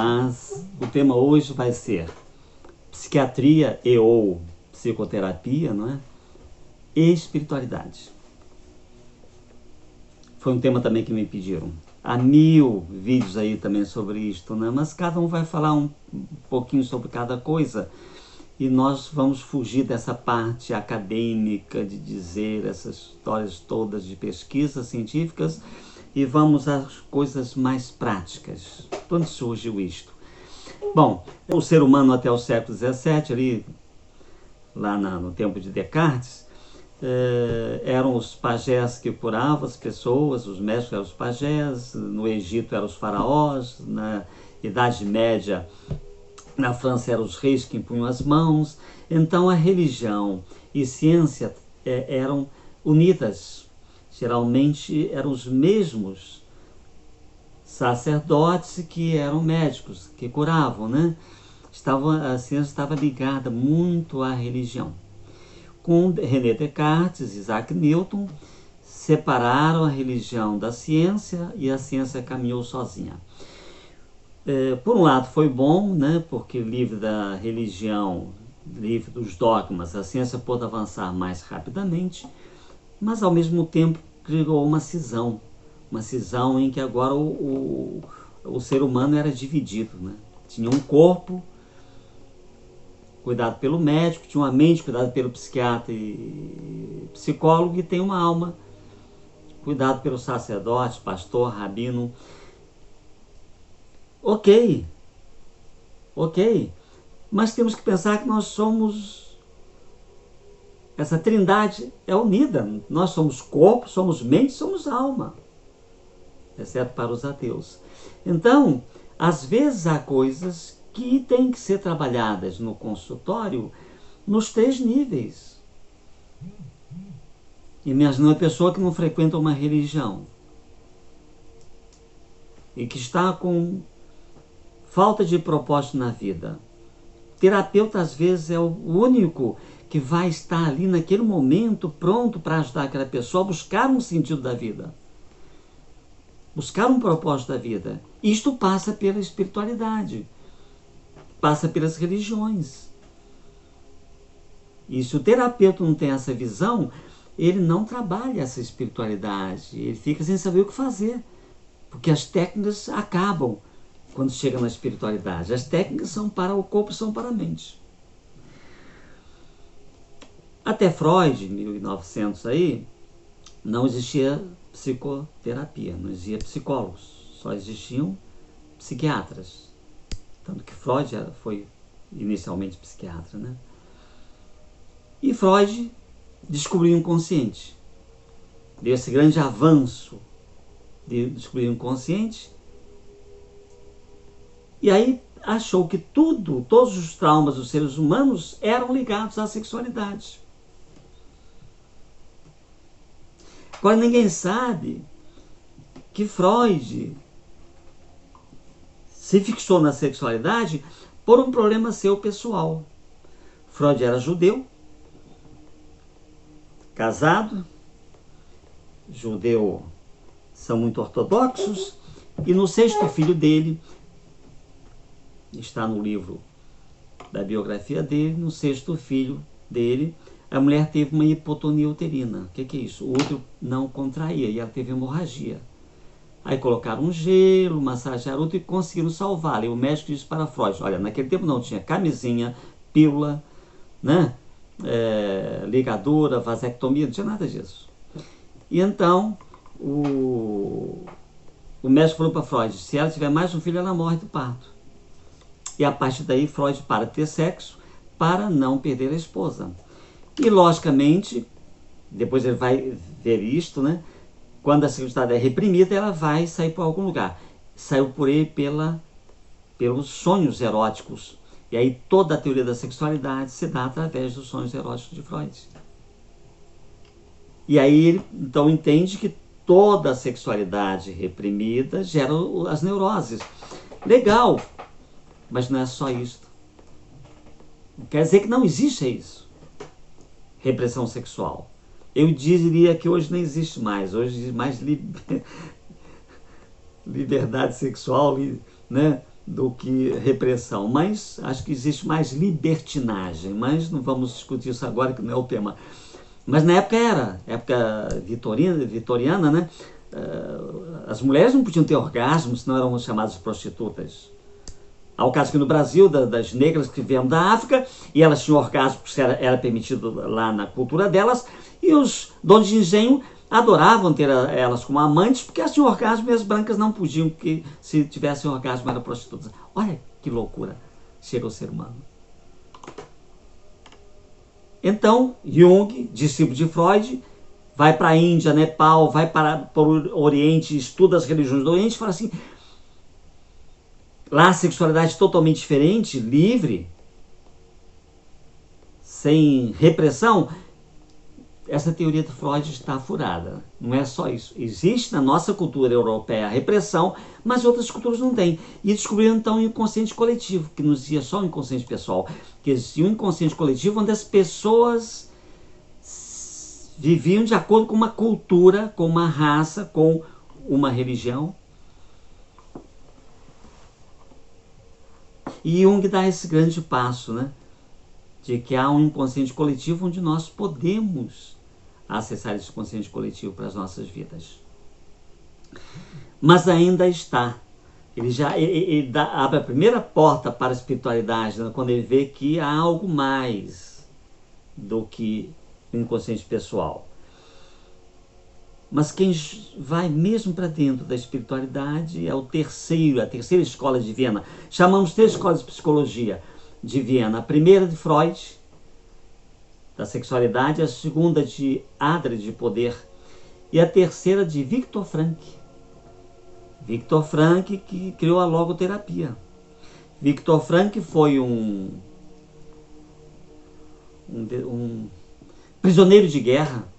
mas o tema hoje vai ser psiquiatria e ou psicoterapia, não é? E espiritualidade. Foi um tema também que me pediram. Há 1000 vídeos aí também sobre isto, né? Mas cada um vai falar um pouquinho sobre cada coisa. E nós vamos fugir dessa parte acadêmica de dizer essas histórias todas de pesquisas científicas e vamos às coisas mais práticas. De onde surgiu isto? Bom, o ser humano até o século XVII, ali, lá no tempo de Descartes, eram os pajés que curavam as pessoas, os médicos eram os pajés, no Egito eram os faraós, na Idade Média, na França eram os reis que impunham as mãos. Então a religião e ciência eram unidas. Geralmente eram os mesmos sacerdotes que eram médicos, que curavam, né? A ciência estava ligada muito à religião. Com René Descartes e Isaac Newton, separaram a religião da ciência e a ciência caminhou sozinha. Por um lado foi bom, né? Porque livre da religião, livre dos dogmas, a ciência pôde avançar mais rapidamente, mas ao mesmo tempo criou uma cisão em que agora o ser humano era dividido, né? Tinha um corpo cuidado pelo médico, tinha uma mente cuidado pelo psiquiatra e psicólogo, e tem uma alma cuidado pelo sacerdote, pastor, rabino. Ok, mas temos que pensar que nós somos, essa trindade é unida, nós somos corpo, somos mente, somos alma, exceto para os ateus. Então, às vezes há coisas que têm que ser trabalhadas no consultório nos 3 níveis. Imagina uma pessoa que não frequenta uma religião e que está com falta de propósito na vida. O terapeuta, às vezes, é o único que vai estar ali naquele momento pronto para ajudar aquela pessoa a buscar um sentido da vida, buscar um propósito da vida. Isto passa pela espiritualidade, passa pelas religiões. E se o terapeuta não tem essa visão, ele não trabalha essa espiritualidade, ele fica sem saber o que fazer, porque as técnicas acabam quando chega na espiritualidade. As técnicas são para o corpo, são para a mente. Até Freud, 1900 aí, não existia psicoterapia, não existia psicólogos, só existiam psiquiatras. Tanto que Freud foi inicialmente psiquiatra, né? E Freud descobriu o inconsciente. Deu esse grande avanço de descobrir o inconsciente. E aí achou que todos os traumas dos seres humanos eram ligados à sexualidade. Agora ninguém sabe que Freud se fixou na sexualidade por um problema seu pessoal. Freud era judeu, casado, judeu são muito ortodoxos, e no 6º filho dele, está no livro da biografia dele, no 6º filho dele, a mulher teve uma hipotonia uterina. O que é isso? O útero não contraía e ela teve hemorragia. Aí colocaram um gelo, massagearam o útero e conseguiram salvá-la. E o médico disse para Freud, olha, naquele tempo não tinha camisinha, pílula, né? Ligadura, vasectomia, não tinha nada disso. E então o médico falou para Freud, se ela tiver mais um filho, ela morre do parto. E a partir daí Freud para de ter sexo para não perder a esposa. E logicamente, depois ele vai ver isto, né? Quando a sexualidade é reprimida, ela vai sair por algum lugar. Saiu por ele pelos sonhos eróticos. E aí toda a teoria da sexualidade se dá através dos sonhos eróticos de Freud. E aí ele então entende que toda a sexualidade reprimida gera as neuroses. Legal, mas não é só isso. Não quer dizer que não existe isso. Repressão sexual. Eu diria que hoje não existe mais. Hoje existe mais liberdade sexual, né? do que repressão, mas acho que existe mais libertinagem, mas não vamos discutir isso agora, que não é o tema. Mas na época época vitoriana, né? As mulheres não podiam ter orgasmo, senão eram chamadas de prostitutas. Há o caso aqui no Brasil das negras que vieram da África e elas tinham orgasmo porque era permitido lá na cultura delas, e os donos de engenho adoravam ter elas como amantes porque elas tinham orgasmo e as brancas não podiam, porque se tivessem orgasmo eram prostitutas. Olha que loucura chega ao ser humano. Então, Jung, discípulo de Freud, vai para a Índia, Nepal, vai para o Oriente, estuda as religiões do Oriente e fala assim, lá a sexualidade totalmente diferente, livre, sem repressão. Essa teoria de Freud está furada. Não é só isso. Existe na nossa cultura europeia a repressão, mas outras culturas não têm. E descobriram então o inconsciente coletivo, que não existia só o inconsciente pessoal, que existia um inconsciente coletivo onde as pessoas viviam de acordo com uma cultura, com uma raça, com uma religião. E Jung dá esse grande passo, né? De que há um inconsciente coletivo onde nós podemos acessar esse inconsciente coletivo para as nossas vidas. Mas ainda está. Ele abre a primeira porta para a espiritualidade, né? Quando ele vê que há algo mais do que o inconsciente pessoal. Mas quem vai mesmo para dentro da espiritualidade é a terceira escola de Viena. Chamamos 3 escolas de psicologia de Viena. A primeira de Freud, da sexualidade, a segunda de Adler, de poder, e a terceira de Viktor Frankl. Viktor Frankl, que criou a logoterapia. Viktor Frankl foi um prisioneiro de guerra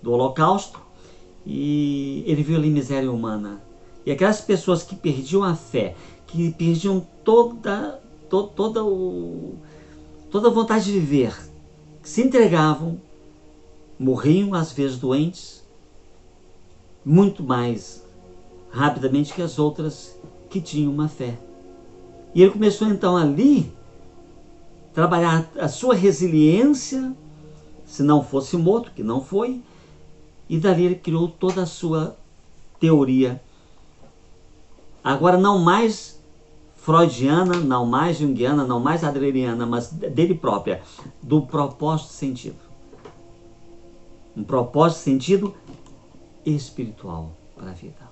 do Holocausto, e ele viu ali miséria humana. E aquelas pessoas que perdiam a fé, que perdiam toda a vontade de viver, que se entregavam, morriam às vezes doentes, muito mais rapidamente que as outras que tinham uma fé. E ele começou então ali trabalhar a sua resiliência, se não fosse morto, que não foi, e dali ele criou toda a sua teoria. Agora não mais freudiana, não mais junguiana, não mais adleriana, mas dele própria, do propósito sentido. Um propósito sentido espiritual para a vida.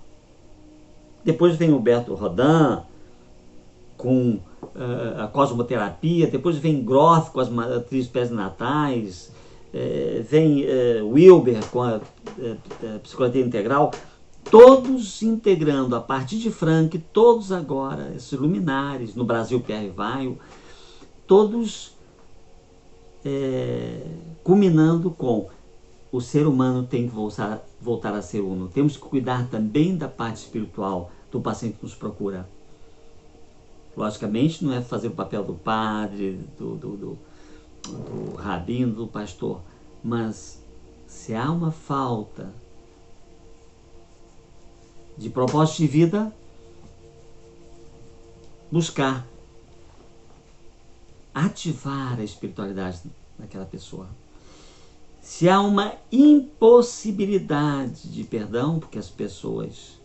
Depois vem o Berthold Rodin com a cosmoterapia, depois vem Groth com as matrizes perinatais, vem Wilber com a psicologia integral, todos integrando a partir de Frankl, todos agora, esses luminares, no Brasil Pierre Weil, todos culminando com o ser humano tem que voltar a ser uno. Temos que cuidar também da parte espiritual do paciente que nos procura. Logicamente não é fazer o papel do padre, do rabino, do pastor, mas se há uma falta de propósito de vida, buscar ativar a espiritualidade naquela pessoa. Se há uma impossibilidade de perdão, porque as pessoas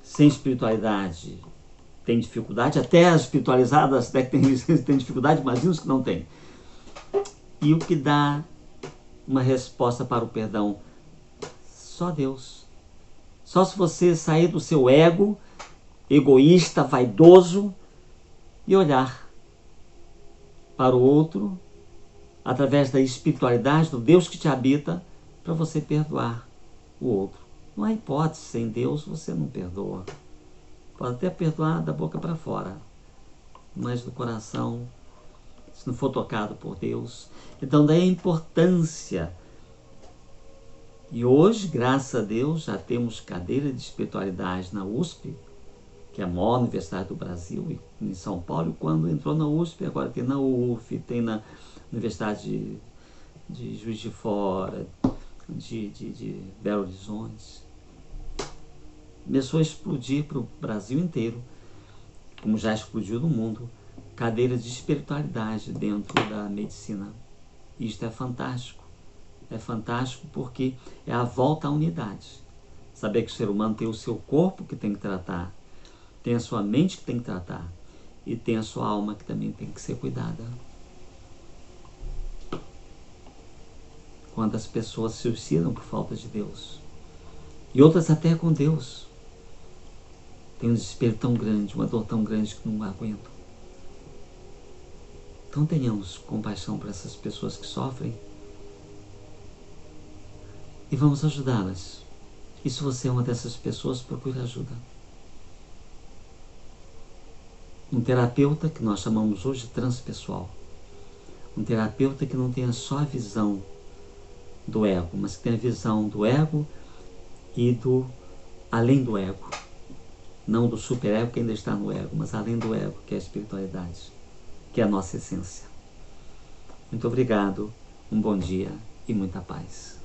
sem espiritualidade têm dificuldade, até as espiritualizadas até que têm dificuldade, imagina os que não têm. E o que dá uma resposta para o perdão? Só Deus. Só se você sair do seu ego, egoísta, vaidoso, e olhar para o outro, através da espiritualidade, do Deus que te habita, para você perdoar o outro. Não há hipótese, sem Deus você não perdoa. Pode até perdoar da boca para fora, mas do coração, se não for tocado por Deus. Então daí a importância. E hoje, graças a Deus, já temos cadeira de espiritualidade na USP, que é a maior universidade do Brasil, em São Paulo. E quando entrou na USP, agora tem na UF, tem na Universidade de Juiz de Fora, de Belo Horizonte. começou a explodir para o Brasil inteiro, como já explodiu no mundo, cadeiras de espiritualidade dentro da medicina. Isto é fantástico. É fantástico porque é a volta à unidade. Saber que o ser humano tem o seu corpo que tem que tratar, tem a sua mente que tem que tratar e tem a sua alma que também tem que ser cuidada. Quantas pessoas se suicidam por falta de Deus. E outras até com Deus. Tem um desespero tão grande, uma dor tão grande que não aguentam. Então tenhamos compaixão para essas pessoas que sofrem e vamos ajudá-las. E se você é uma dessas pessoas, procure ajuda. Um terapeuta que nós chamamos hoje de transpessoal. Um terapeuta que não tenha só a visão do ego, mas que tenha a visão do ego e do além do ego. Não do superego que ainda está no ego, mas além do ego, que é a espiritualidade, que é a nossa essência. Muito obrigado, um bom dia e muita paz.